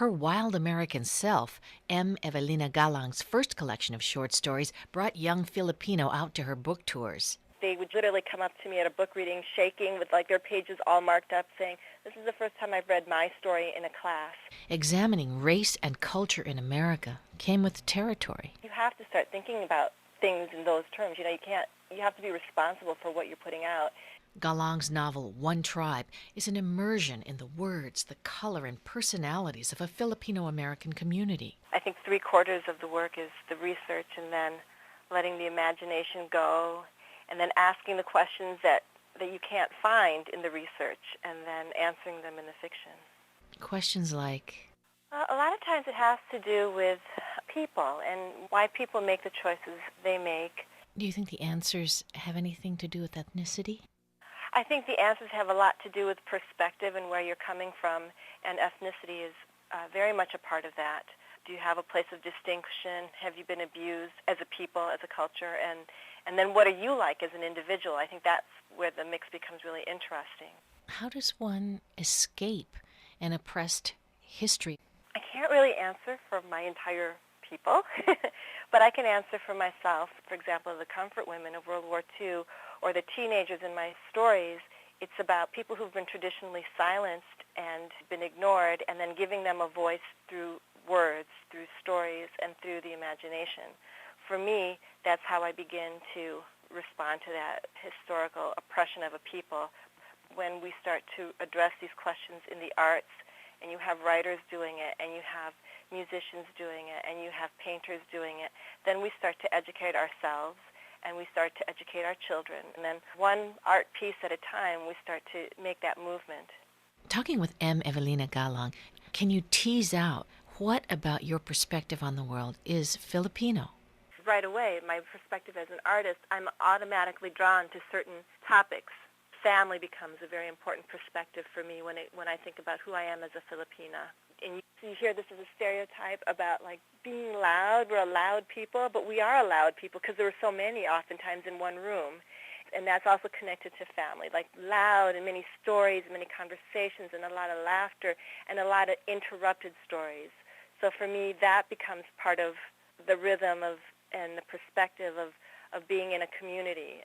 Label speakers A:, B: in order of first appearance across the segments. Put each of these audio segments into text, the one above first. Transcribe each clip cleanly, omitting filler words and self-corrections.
A: Her wild American self, Evelina Galang's first collection of short stories, brought young Filipino out to her book tours.
B: They would literally come up to me at a book reading, shaking with their pages all marked up, saying, "This is the first time I've read my story in a class."
A: Examining race and culture in America came with the territory.
B: You have to start thinking about things in those terms. You have to be responsible for what you're putting out.
A: Galang's novel, One Tribe, is an immersion in the words, the color, and personalities of a Filipino-American community.
B: I think 3/4 of the work is the research and then letting the imagination go and then asking the questions that you can't find in the research and then answering them in the fiction.
A: Questions like?
B: A lot of times it has to do with people and why people make the choices they make.
A: Do you think the answers have anything to do with ethnicity?
B: I think the answers have a lot to do with perspective and where you're coming from, and ethnicity is very much a part of that. Do you have a place of distinction? Have you been abused as a people, as a culture? And then what are you like as an individual? I think that's where the mix becomes really interesting.
A: How does one escape an oppressed history?
B: I can't really answer for my entire people, but I can answer for myself. For example, the comfort women of World War II or the teenagers in my stories, it's about people who've been traditionally silenced and been ignored and then giving them a voice through words, through stories, and through the imagination. For me, that's how I begin to respond to that historical oppression of a people. When we start to address these questions in the arts, and you have writers doing it, and you have musicians doing it, and you have painters doing it, then we start to educate ourselves, and we start to educate our children. And then one art piece at a time, we start to make that movement.
A: Talking with Evelina Galang, can you tease out what about your perspective on the world is Filipino?
B: Right away, my perspective as an artist, I'm automatically drawn to certain topics. Family becomes a very important perspective for me when I think about who I am as a Filipina. And you hear this as a stereotype about being loud. We're a loud people, but we are a loud people because there are so many oftentimes in one room. And that's also connected to family, loud and many stories, many conversations, and a lot of laughter, and a lot of interrupted stories. So for me, that becomes part of the rhythm and the perspective of being in a community.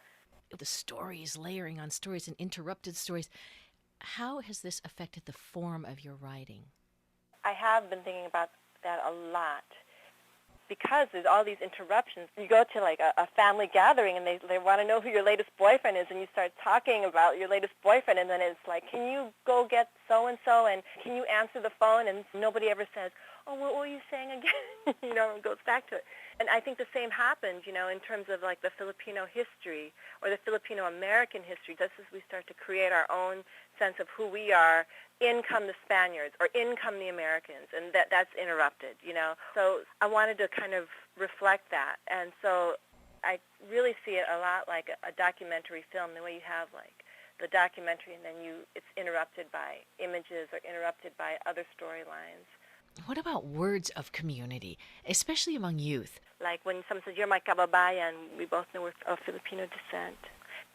A: The stories, layering on stories and interrupted stories. How has this affected the form of your writing?
B: I have been thinking about that a lot because there's all these interruptions. You go to a family gathering and they want to know who your latest boyfriend is, and you start talking about your latest boyfriend, and then it's can you go get so-and-so, and can you answer the phone? And nobody ever says, "Oh, what were you saying again?" It goes back to it. And I think the same happens, in terms of the Filipino history or the Filipino-American history, just as we start to create our own sense of who we are. In come the Spaniards, or in come the Americans, and that's interrupted, So I wanted to kind of reflect that, and so I really see it a lot like a documentary film, the way you have the documentary, and then it's interrupted by images or interrupted by other storylines.
A: What about words of community, especially among youth?
B: Like when someone says, "You're my kababayan," we both know we're of Filipino descent.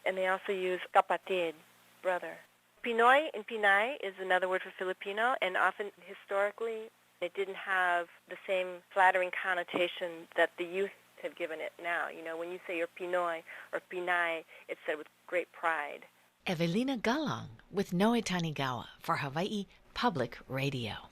B: And they also use kapatid, brother. Pinoy in Pinay is another word for Filipino, and often historically it didn't have the same flattering connotation that the youth have given it now. When you say you're Pinoy or Pinay, it's said with great pride.
A: Evelina Galang with Noe Tanigawa for Hawaii Public Radio.